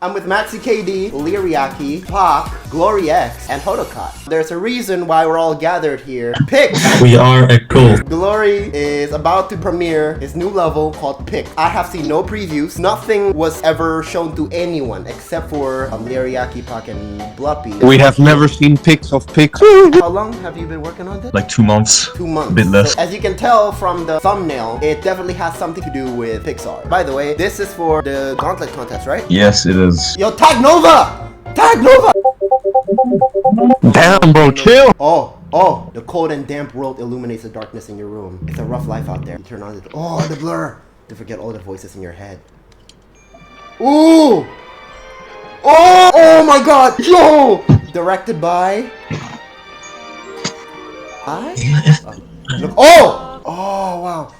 I'm with MaxiKD, Lyriaki, PAHC, GloryEX, and HotoCot. There's a reason why we're all gathered here. Pick! We are a cult. Glory is about to premiere his new level called Pick. I have seen no previews. Nothing was ever shown to anyone except for Lyriaki, PAHC, and Bloodbath. We have never seen pics of pics. How long have you been working on this? Like 2 months. 2 months. A bit less. So, as you can tell from the thumbnail, it definitely has something to do with Pixar. By the way, this is for the Gauntlet contest, right? Yes, it is. Yo, tag Nova! Tag Nova! Damn, bro, chill. Oh, the cold and damp world illuminates the darkness in your room. It's a rough life out there. You turn on the the blur to forget all the voices in your head. Ooh! Oh my god! Yo! Directed by... Oh, wow.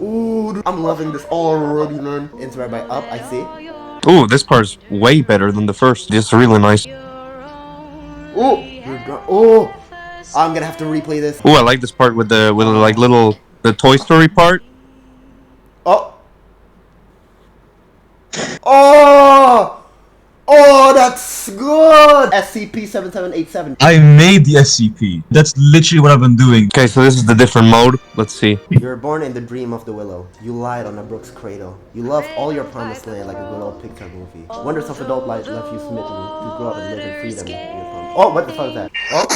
Ooh, dude. I'm loving this already, man. Inspired by Up, I see. Ooh, this part's way better than the first. It's really nice. Oh, I'm gonna have to replay this. Ooh, I like this part with the like the Toy Story part. Oh, that's good. SCP-7787. I made the SCP. That's literally what I've been doing. Okay, so this is the different mode. Let's see. You were born in the dream of the willow. You lied on a brook's cradle. You loved all your promised land like a good old Pixar movie. Wonders of adult life left you smitten to grow up and live in freedom. Oh, what the fuck is that? Oh,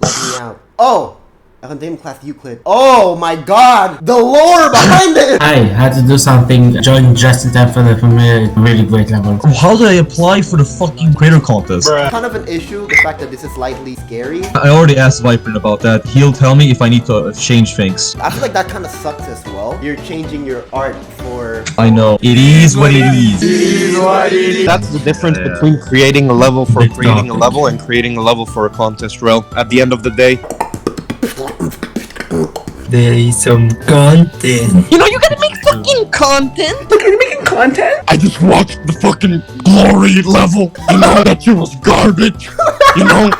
let me out. Oh, a condemned class Euclid. Oh my god, the lore behind it! I had to do something. Join just in time for the premiere. Really great level. How did I apply for the fucking creator contest? Kind of an issue, the fact that this is slightly scary. I already asked ViPriN about that. He'll tell me if I need to change things. I feel like that kind of sucks as well. You're changing your art for... I know. It is what it is. That's the difference between creating a level for creating a level and creating a level for a contest, bro. At the end of the day. There is some content. You know, you gotta make fucking content. Look, you're making content? I just watched the fucking Glory level. You know that shit was garbage. You know?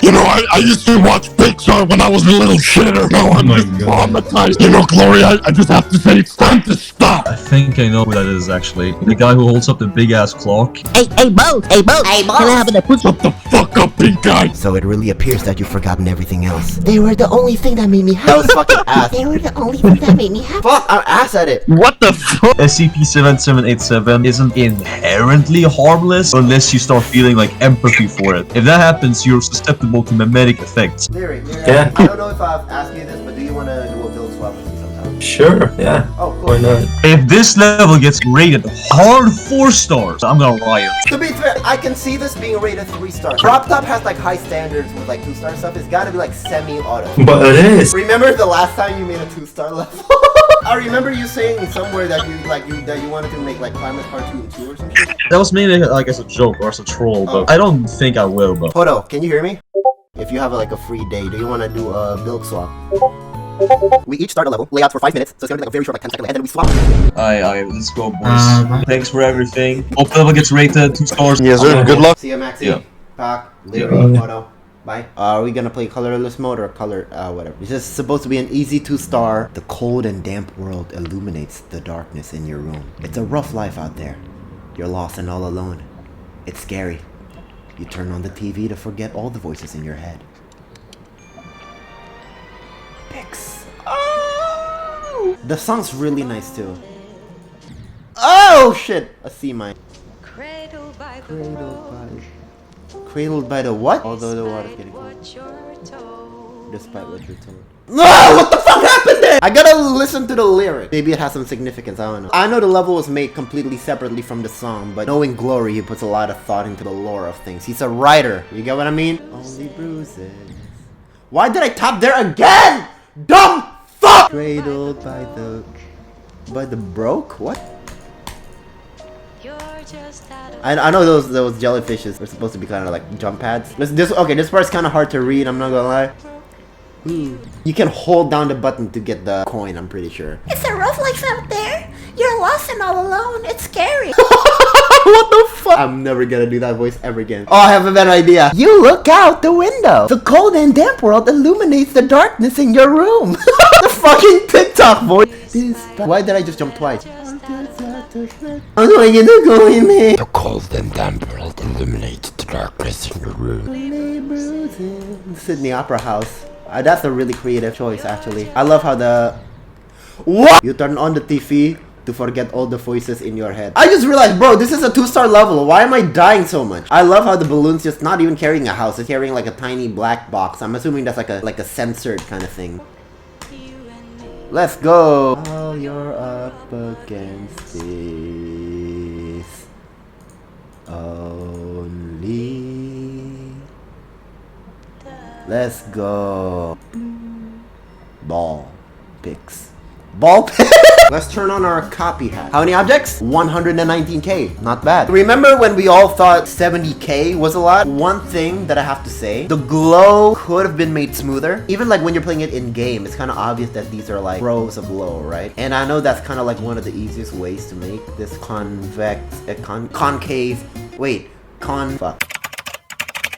You know, I used to watch Pixar when I was a little shitter. Now I'm just traumatized. You know, Glory, I just have to say it's time to stop. I think I know who that is, actually. The guy who holds up the big-ass clock. Hey, Bo! Can I have a push? Shut the fuck up, pink guy. So it really appears that you've forgotten everything else. They were the only thing that made me happy. That was fucking ass. They were the only thing that made me happy. Fuck, I'm ass at it. What the fuck? SCP-7787 isn't inherently harmless unless you start feeling like empathy for it. If that happens, you're susceptible to mimetic effects. Lyric, Yeah. I don't know if I've asked you this, but do you want to do a build swap with me sometime? Sure, yeah. Oh, cool. Why not? If this level gets rated hard 4 stars, I'm gonna riot. To be fair, I can see this being rated 3 stars. Drop Top has like high standards with like 2-star stuff. It's gotta be like semi-auto. But it is. Remember the last time you made a 2-star level? I remember you saying somewhere that you wanted to make like Climate Part 2 and 2 or some shit. That was mainly like as a joke or as a troll, but I don't think I will, but... Hoto, can you hear me? If you have like a free day, do you want to do a build swap? We each start a level, layouts for 5 minutes, so it's gonna be like a very short, like 10-second, and then we swap. Alright, let's go, boys. Thanks for everything. Hope the level gets rated 2 stars. Yes, sir. Good luck. See ya, Maxi. Yeah. PAHC, Lyriaki, Hoto. Bye. Are we gonna play colorless mode or color, whatever? It's just supposed to be an easy 2-star. The cold and damp world illuminates the darkness in your room. It's a rough life out there. You're lost and all alone. It's scary. You turn on the TV to forget all the voices in your head. Pix. Oh! The song's really nice too. Oh shit! A C mine. Cradled by the what? Although the water's getting cold. Despite what you're told. No! What the fuck happened there? I gotta listen to the lyric. Maybe it has some significance, I don't know. I know the level was made completely separately from the song, but knowing Glory, he puts a lot of thought into the lore of things. He's a writer. You get what I mean? Only bruises. Why did I tap there again? Dumb fuck! Cradled by the broke? What? I know those jellyfishes are supposed to be kind of like jump pads. This part's kind of hard to read, I'm not gonna lie. You can hold down the button to get the coin, I'm pretty sure. It's a rough life out there. You're lost and all alone. It's scary. What the fuck? I'm never gonna do that voice ever again. Oh, I have a better idea. You look out the window. The cold and damp world illuminates the darkness in your room. The fucking TikTok voice. Why did I just jump twice? I'm going in the going man. The cold and damp will illuminate the darkness in your room. Sydney Opera House. That's a really creative choice, actually. I love how the... What? You turn on the TV to forget all the voices in your head. I just realized, bro, this is a 2-star level. Why am I dying so much? I love how the balloon's just not even carrying a house. It's carrying like a tiny black box. I'm assuming that's like a censored kind of thing. Let's go. While you're up against this only. Let's go. Ball picks. Ball picks. Let's turn on our copy hat. How many objects? 119k. Not bad. Remember when we all thought 70k was a lot? One thing that I have to say, the glow could have been made smoother. Even like when you're playing it in game, it's kind of obvious that these are like rows of glow, right? And I know that's kind of like one of the easiest ways to make this fuck.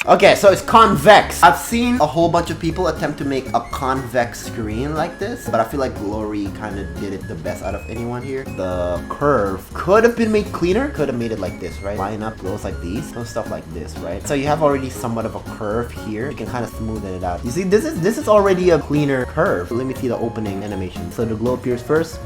Okay, so it's convex. I've seen a whole bunch of people attempt to make a convex screen like this, but I feel like Glory kind of did it the best out of anyone here. The curve could have been made cleaner, could have made it like this, right? Line up glows like these, no stuff like this, right? So you have already somewhat of a curve here. You can kind of smoothen it out. You see, this is already a cleaner curve. Let me see the opening animation. So the glow appears first.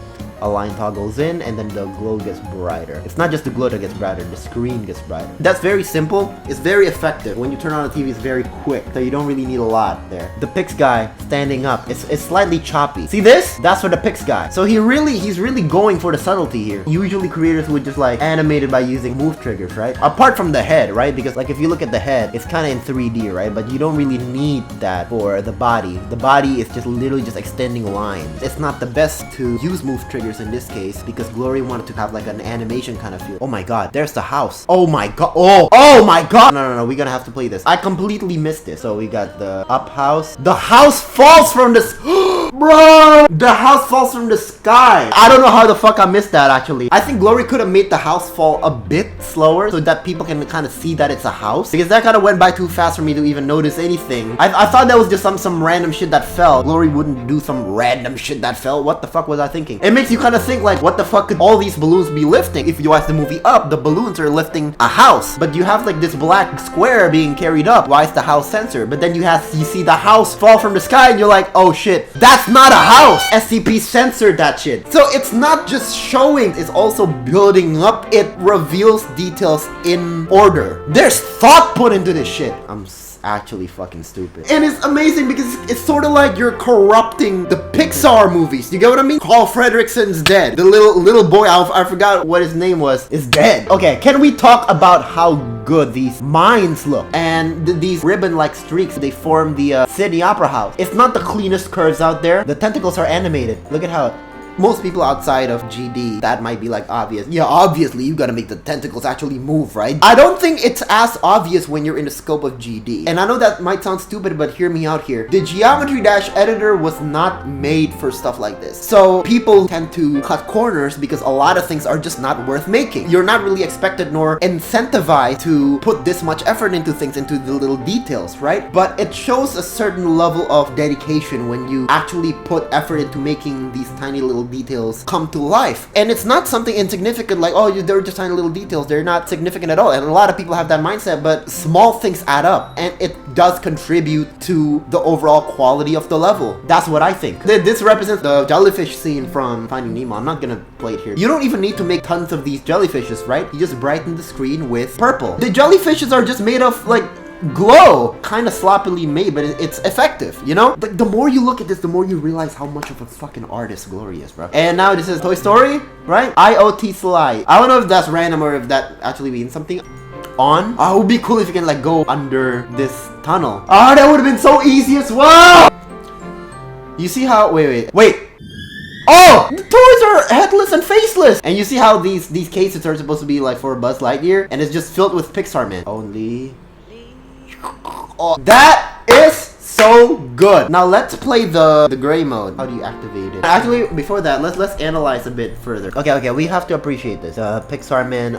A line toggles in, and then the glow gets brighter. It's not just the glow that gets brighter, the screen gets brighter. That's very simple. It's very effective. When you turn on the TV, it's very quick, so you don't really need a lot there. The Pix guy standing up, it's slightly choppy. See this? That's for the Pix guy. So he's really going for the subtlety here. Usually creators would just like animate it by using move triggers, right? Apart from the head, right? Because like if you look at the head, it's kind of in 3D, right? But you don't really need that for the body. The body is just literally just extending lines. It's not the best to use move triggers in this case because Glory wanted to have like an animation kind of feel. Oh my god, there's the house. Oh my god. Oh my god. No, we're gonna have to play this. I completely missed this. So we got the up house. The house falls from the bro, the house falls from the sky. I don't know how the fuck I missed that actually. I think Glory could have made the house fall a bit slower so that people can kind of see that it's a house, because that kind of went by too fast for me to even notice anything. I thought that was just some random shit that fell. Glory wouldn't do some random shit that fell. What the fuck was I thinking? It makes you kind of think like, what the fuck could all these balloons be lifting? If you watch the movie Up, the balloons are lifting a house, but you have like this black square being carried up. Why is the house censored? But then you see the house fall from the sky and you're like, oh shit, that's not a house. SCP censored that shit. So it's not just showing, it's also building up. It reveals details in order. There's thought put into this shit. I'm actually fucking stupid. And it's amazing because it's sort of like you're corrupting the Pixar movies. You get what I mean? Carl Fredricksen's dead. The little boy, I forgot what his name was, is dead. Okay, can we talk about how good these mines look? And these ribbon-like streaks, they form the Sydney Opera House. It's not the cleanest curves out there. The tentacles are animated. Look at how most people outside of GD, that might be like obvious. Yeah, obviously you gotta make the tentacles actually move, right? I don't think it's as obvious when you're in the scope of GD. And I know that might sound stupid, but hear me out here. The Geometry Dash editor was not made for stuff like this. So people tend to cut corners because a lot of things are just not worth making. You're not really expected nor incentivized to put this much effort into things, into the little details, right? But it shows a certain level of dedication when you actually put effort into making these tiny little details come to life. And it's not something insignificant like, oh, they're just tiny little details. They're not significant at all. And a lot of people have that mindset, but small things add up and it does contribute to the overall quality of the level. That's what I think. This represents the jellyfish scene from Finding Nemo. I'm not gonna play it here. You don't even need to make tons of these jellyfishes, right? You just brighten the screen with purple. The jellyfishes are just made of like glow, kind of sloppily made, but it's effective, you know? Like the more you look at this, the more you realize how much of a fucking artist Glory is, bro. And now this is Toy Story, right? IoT slide. I don't know if that's random or if that actually means something. On. It would be cool if you can like go under this tunnel. Oh, that would have been so easy as well. You see how? Wait. Oh, the toys are headless and faceless. And you see how these cases are supposed to be like for Buzz Lightyear, and it's just filled with Pixar man. Only. Oh, that is so good. Now let's play the gray mode. How do you activate it? Actually, before that, let's analyze a bit further. Okay, we have to appreciate this. Pixar man,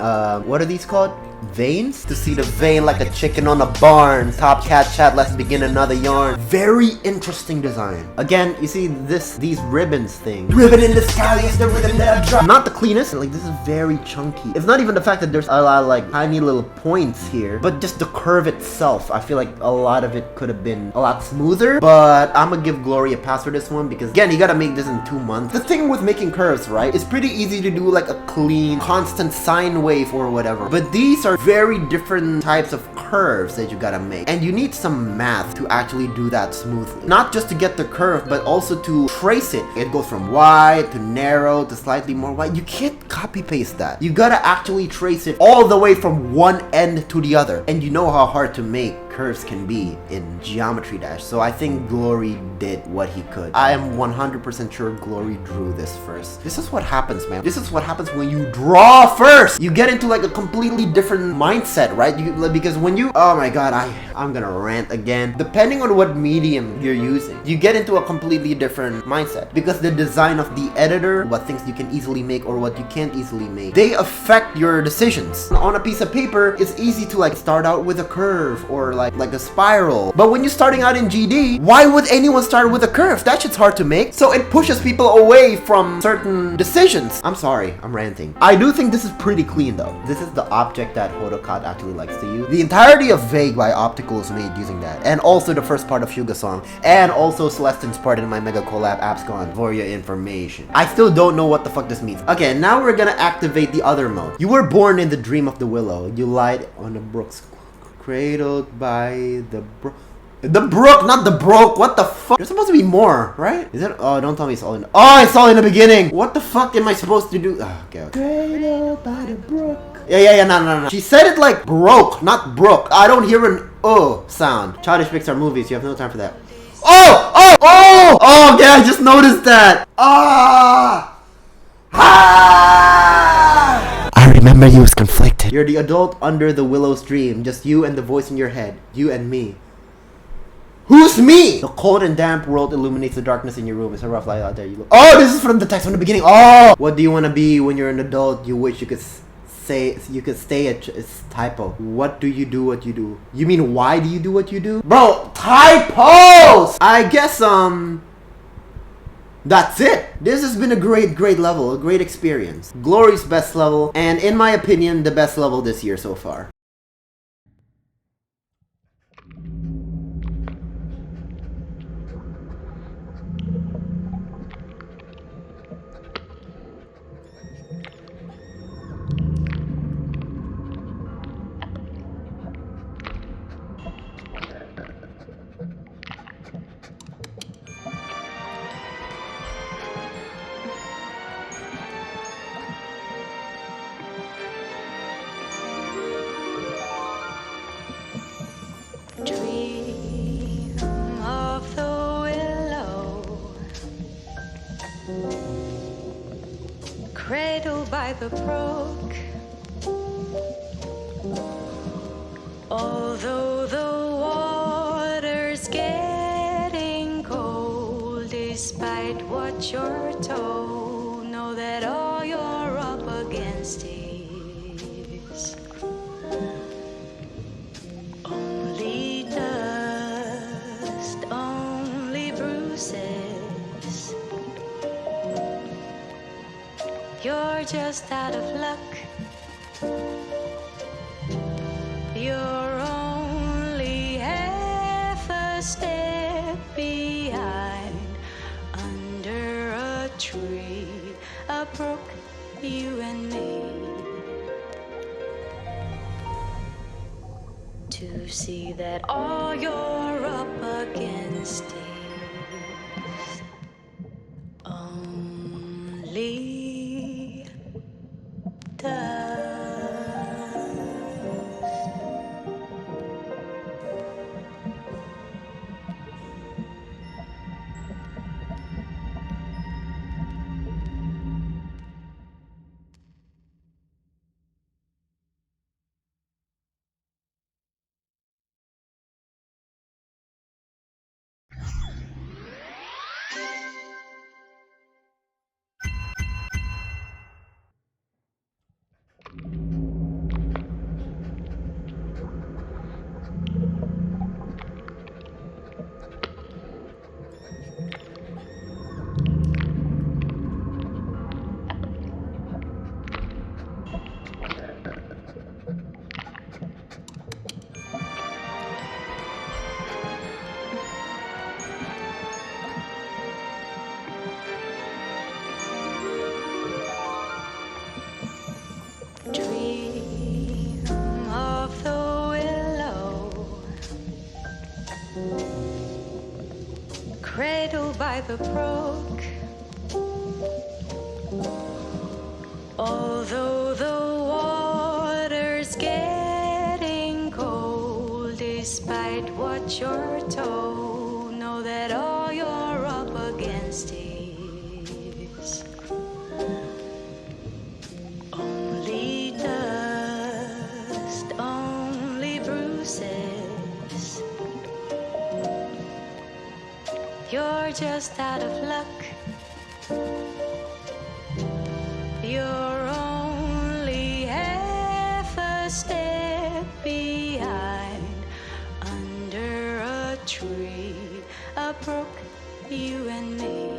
what are these called? veins to see the vein like a chicken on a barn. Top cat chat, let's begin another yarn. Very interesting design. Again, you see these ribbons thing. Ribbon in the sky is the rhythm that I drop. Not the cleanest. Like, this is very chunky. It's not even the fact that there's a lot of like tiny little points here, but just the curve itself. I feel like a lot of it could have been a lot smoother, but I'm gonna give Glory a pass for this one because again, you gotta make this in 2 months. The thing with making curves, right, it's pretty easy to do like a clean, constant sine wave or whatever, but these are very different types of curves that you gotta make, and you need some math to actually do that smoothly. Not just to get the curve, but also to trace it. It goes from wide to narrow to slightly more wide. You can't copy paste that. You gotta actually trace it all the way from one end to the other, and you know how hard to make curves can be in Geometry Dash, so I think Glory did what he could. I am 100% sure Glory drew this first. This is what happens, man. This is what happens when you draw first. You get into like a completely different mindset, right? Because when you, oh my god, I'm gonna rant again. Depending on what medium you're using, you get into a completely different mindset because the design of the editor, what things you can easily make or what you can't easily make, they affect your decisions. On a piece of paper, it's easy to like start out with a curve or like a spiral. But when you're starting out in GD, why would anyone start with a curve? That shit's hard to make. So it pushes people away from certain decisions. I'm sorry, I'm ranting. I do think this is pretty clean though. This is the object that HotoCot actually likes to use. The entirety of Vague by Optical is made using that. And also the first part of Hyuga Song. And also Celestine's part in my mega collab AppsCon for your information. I still don't know what the fuck this means. Okay, now we're gonna activate the other mode. You were born in the dream of the willow. You lied on the brook's cradled by the brook. The brook, not the broke. What the fuck? There's supposed to be more, right? Is it? Oh, don't tell me it's all in. Oh, it's all in the beginning. What the fuck am I supposed to do? Oh, okay. Cradled by the brook. Yeah, no. She said it like broke, not brook. I don't hear an sound. Childish Pixar movies. You have no time for that. Oh, yeah, I just noticed that. I remember you was conflicted. You're the adult under the willow's dream. Just you and the voice in your head. You and me. Who's me? The cold and damp world illuminates the darkness in your room. It's a rough light out there. You look. Oh, this is from the text from the beginning. Oh! What do you want to be when you're an adult? You wish you could say, you could stay at, it's typo. What do you do what you do? You mean why do you do what you do? Bro, typos! I guess, that's it. This has been a great level, a great experience. Glory's best level, and in my opinion, the best level this year so far. Dream of the willow, cradled by the brook. Although the water's getting cold, despite what you're told, know that all you're up against is only dust, only bruises. You're just out of luck. You're only half a step behind. Under a tree, a brook, you and me. To see that all you're up against is only dust. little by the brook. Although the water's getting cold, despite what you're told, know that all you're up against is only dust, only bruises. You're just out of luck. You're only half a step behind. Under a tree, a brook, you and me.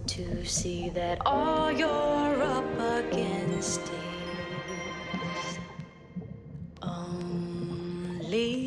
To see that all you're up against is only